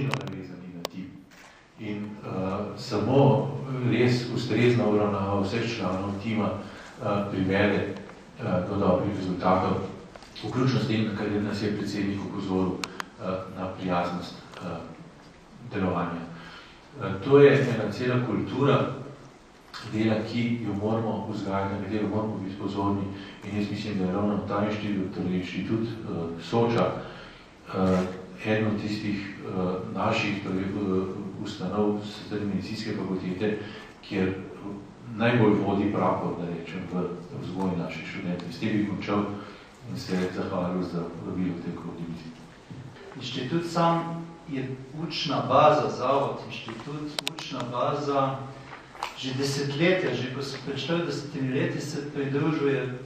navezani na tim. In samo res ustrezna obravnava vseh članov tima privede do dobrih rezultatov, vključno s tem, na kar nas je predsednik opozoril na prijaznost delovanja. To je ena cela kultura dela, ki jo moramo vzgajati, na katero moramo biti pozorni, in jaz mislim, da je ravno ta inštitut Soča eden od tistih naših ustanov z medicinske fakultete, kjer najbolj vodi prapor, da rečem, v vzgoji naših študentov. S tem bi končal in se zahvalil za vabilo v tej okrogli mizi. Inštitut sam je učna baza, zavod, inštitut, učna baza, že desetletja, že ko se pred 40 leti se pridružuje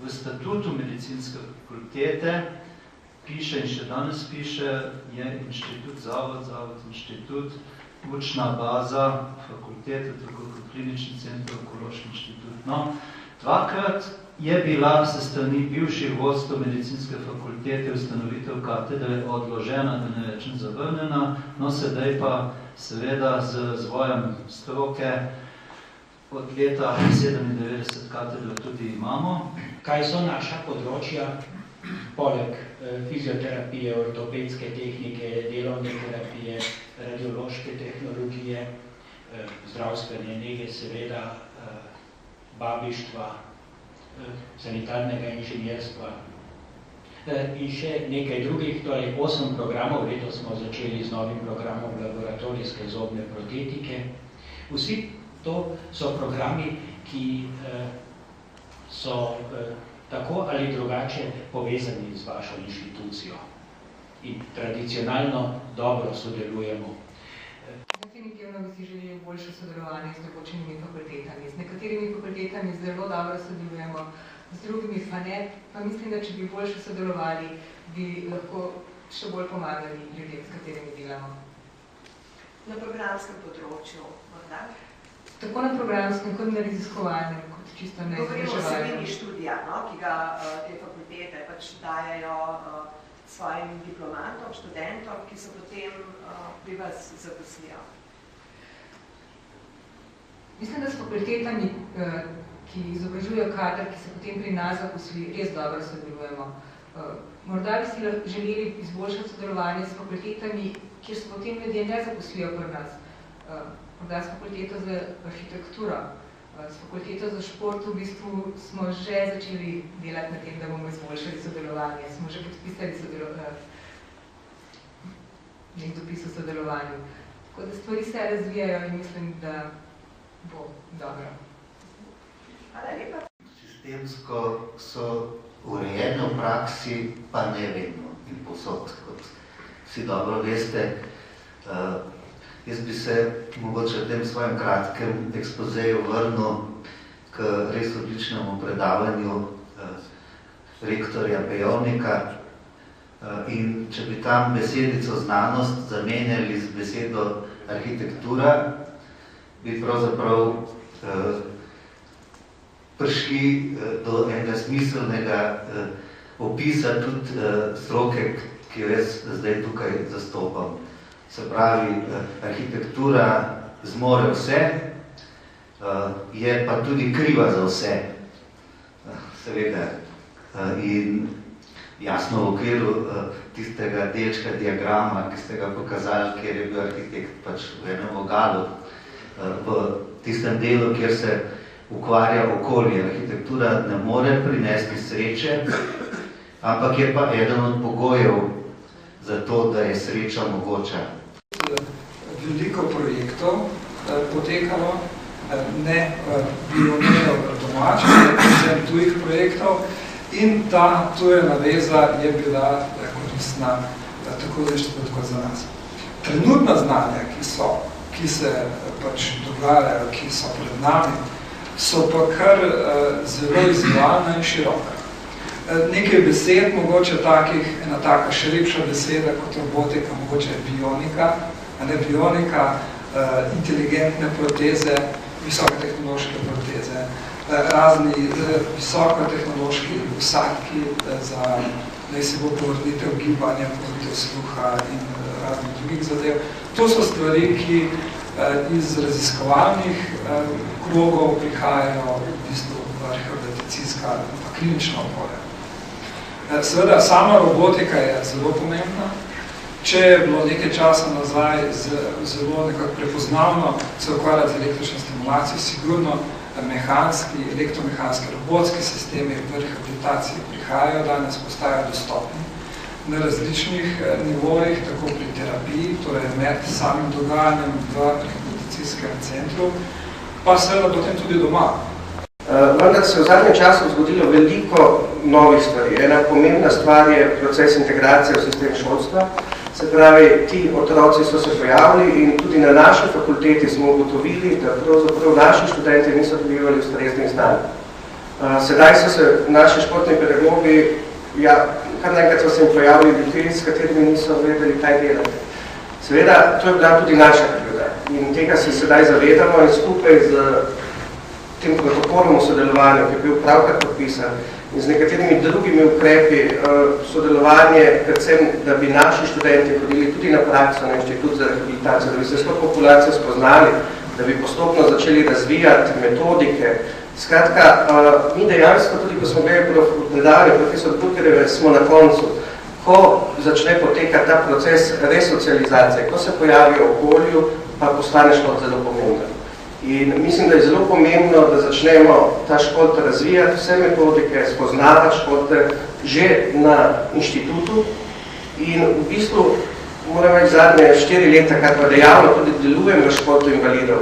v statutu medicinske fakultete, piše in še danes piše, je inštitut, zavod, inštitut, učna baza fakultete, tako kot klinični center, onkološki inštitut. No, dvakrat je bila se strani bivših vodstv medicinske fakultete ustanovitev katedre odložena, da ne rečem zavrnjena, no sedaj pa seveda z razvojem stroke od leta 97 katedro tudi imamo. Kaj so naša področja, poleg fizioterapije, ortopedske tehnike, delovne terapije, radiološke tehnologije, zdravstvene nege, seveda babištva, sanitarnega inženjerstva in še nekaj drugih, torej 8 programov, letos smo začeli z novim programom laboratorijske zobne protetike. Vsi to so programi, ki so tako ali drugače povezani z vašo inštitucijo in tradicionalno dobro sodelujemo. Definitivno bi si želeli boljše sodelovanje z določenimi fakultetami. Z nekaterimi fakultetami zelo dobro sodelujemo, z drugimi pa ne. Pa mislim, da če bi boljše sodelovali, bi lahko še bolj pomagali ljudem, s katerimi delamo. Na programskem področju, morda? Tako na programskem, kot na raziskovalnem, kot čisto na izobraževalnem. Govorimo o srednji študija, no, ki ga te fakultete pač dajajo svojim diplomantom, študentom, ki so potem pri vas zaposlijo. Mislim, da s fakultetami, ki izobražujejo kader, ki se potem pri nas zaposli, res dobro sodelujemo. Morda bi si želeli izboljšati sodelovanje s fakultetami, kjer se potem ljudje ne zaposlijo pri nas. Morda s fakulteto za arhitekturo, s fakulteto za šport v bistvu smo že začeli delati na tem, da bomo izboljšali sodelovanje. Smo že podpisali nek dopis o sodelovanju. Tako da stvari se razvijajo in mislim, da bo dobro. Hvala lepa. Sistemsko so urejene v praksi, pa ne vedno in povsod, kot vsi dobro veste. Jaz bi se mogoče v tem svojem kratkem ekspozeju vrnil k res odličnemu predavanju rektorja Pejovnika in če bi tam besedico znanost zamenjali z besedo arhitektura, bi pravzaprav prišli do enega smiselnega opisa tudi stroke, ki jo jaz zdaj tukaj zastopam. Se pravi, arhitektura zmore vse, je pa tudi kriva za vse, seveda. In jasno v okviru tistega delčka diagrama, ki ste ga pokazali, kjer je bil arhitekt pač v enem vogalu, v tistem delu, kjer se ukvarja okolje. Arhitektura ne more prinesti sreče, ampak je pa eden od pogojev za to, da je sreča mogoča. Veliko projektov potekalo, ne pionerov domačih, predvsem tujih projektov in ta tuja naveza je bila koristna tako za inštitut kot za nas. Trenutna znanja, ki se pač dogajajo, ki so pred nami, so pa kar zelo izzivalna in široka. Nekaj besed, mogoče takih, ena taka širša beseda kot robotika, mogoče je bionika, bionika, inteligentne proteze, visokotehnološke proteze, razni visokotehnološki vsadki za naj se bo povrnitev gibanja, povrnitev sluha in raznih drugih zadev. To so stvari, ki iz raziskovalnih krogov prihajajo v bistvu v rehabilitacijska in klinična okolja. Seveda, sama robotika je zelo pomembna. Če je bilo nekaj časa nazaj zelo nekako prepoznavno se ukvarjati z električno stimulacijo, sigurno mehanski, elektromehanski, robotski sistemi v rehabilitaciji prihajajo, danes postajajo dostopni na različnih nivojih, tako pri terapiji, torej med samim dogajanjem v rehabilitacijskem centru, pa seveda potem tudi doma. Vendar se v zadnjem času zgodilo veliko novih stvari. Ena pomembna stvar je proces integracije v sistem šolstva. Se pravi, ti otroci so se pojavili in tudi na naši fakulteti smo ugotovili, da pravzaprav naši študenti niso dobivali ustreznih znanj. Sedaj so se naši športni pedagogi, kar nekaj so se jim pojavili ljudi, s katerimi niso vedeli, kaj delati. Seveda, to je bila tudi naša krivda in tega se sedaj zavedamo in skupaj z tem protokolom o sodelovanju, ki je bil pravkar podpisan in z nekaterimi drugimi ukrepi sodelovanje, predvsem, da bi naši študenti hodili tudi na prakso na inštitut za rehabilitacijo, da bi se s to populacijo spoznali, da bi postopno začeli razvijati metodike. Skratka, mi dejansko, tudi ko smo gledali predavanje profesor Burgerjeve, smo na koncu, ko začne potekati ta proces resocializacije, ko se pojavi v okolju, pa postane šport zelo pomemben. In mislim, da je zelo pomembno, da začnemo ta šport razvijati, vse metodike, spoznavati športe že na inštitutu. In v bistvu, moram reči, zadnje 4 leta, kar pa dejavno tudi delujem v športu invalidov.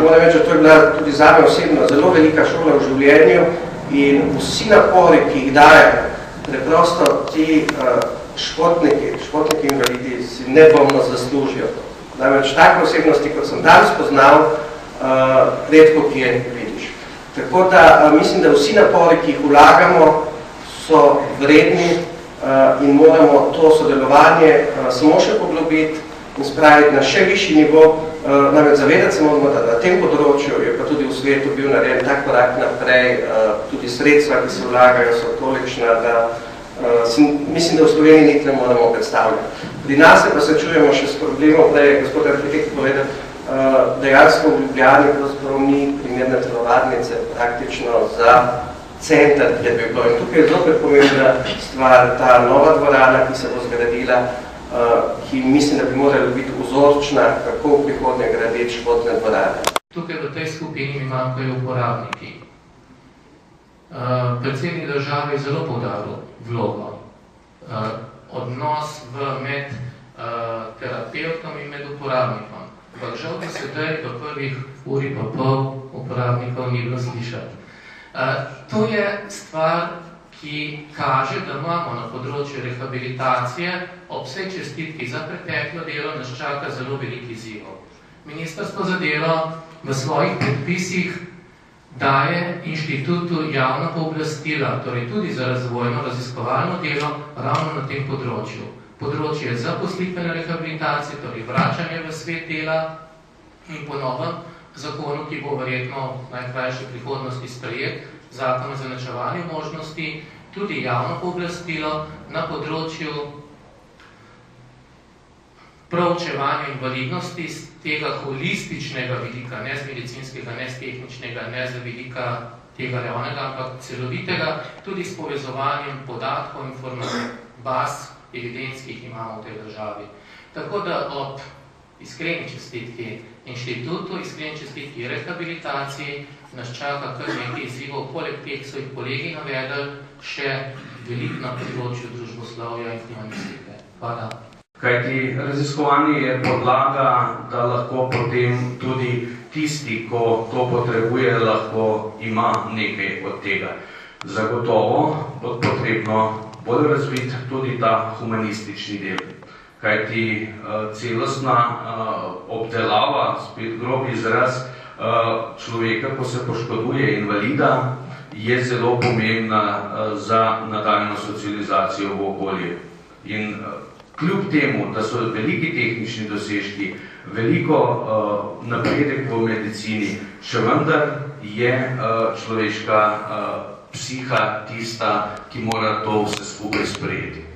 Moram reči, da to je bila tudi zame osebno zelo velika šola v življenju in vsi napori, ki jih dajem, preprosto ti športniki invalidi si nedvomno zaslužijo. Namreč take osebnosti, kot sem danes spoznal, redko kje vidiš. Tako da mislim, da vsi napori, ki jih vlagamo, so vredni in moramo to sodelovanje samo še poglobiti in spraviti na še višji nivo. Namreč zavedati se moramo, da na tem področju je pa tudi v svetu bil narejen tak korak naprej, tudi sredstva, ki se vlagajo, so tolikšna, da mislim, da v Sloveniji niti ne moramo predstavljati. Pri nas se pa srečujemo še s problemom, prej je gospod arhitekt povedal, dejansko v Ljubljani pravzaprav ni primerne telovadnice praktično za center, kjer bi bilo. In tukaj je zelo pomembna stvar, ta nova dvorana, ki se bo zgradila, ki mislim, da bi morala biti vzorčna, kako v prihodnje graditi športne dvorane. Tukaj v tej skupini mi manjkajo uporabniki. Predsednik države je zelo poudaril vlogo. Odnos med terapevtom in med uporabnikom. Ampak žal, da sedaj v prvih uri pa pol uporabnikov ni bilo slišati. To je stvar, ki kaže, da imamo na področju rehabilitacije ob vsej čestitki za preteklo delo nas čaka zelo velik izzivov. Ministrstvo za delo v svojih predpisih daje inštitutu javna pooblastila, torej tudi za razvojno raziskovalno delo ravno na tem področju. Področje zaposlitvene rehabilitacije, torej vračanje v svet dela in po novem zakonu, ki bo verjetno v najkrajši prihodnosti sprejet, zakon o izenačevanju možnosti, tudi javno pooblastilo na področju proučevanja invalidnosti z tega holističnega vidika, ne z medicinskega, ne z tehničnega, ne z vidika tega javnega, ampak celovitega, tudi s povezovanjem podatkov, informacij, baz, evidenc, ki jih imamo v tej državi. Tako da ob iskreni čestitki inštitutu, iskreni čestitki rehabilitaciji nas čaka kar nekaj izzivov, poleg teh so jih kolegi navedli, še veliko na področju družboslovja in humanistike. Hvala. Kajti raziskovanje je podlaga, da lahko potem tudi tisti, ko to potrebuje, lahko ima nekaj od tega. Zagotovo bo potrebno bolj razviti tudi ta humanistični del. Kajti celostna obdelava, spet grob izraz, človeka, ko se poškoduje invalida, je zelo pomembna za nadaljnjo socializacijo v okolje. In kljub temu, da so veliki tehnični dosežki, veliko napredek v medicini, še vendar je človeška psiha tista, ki mora to vse skupaj sprejeti.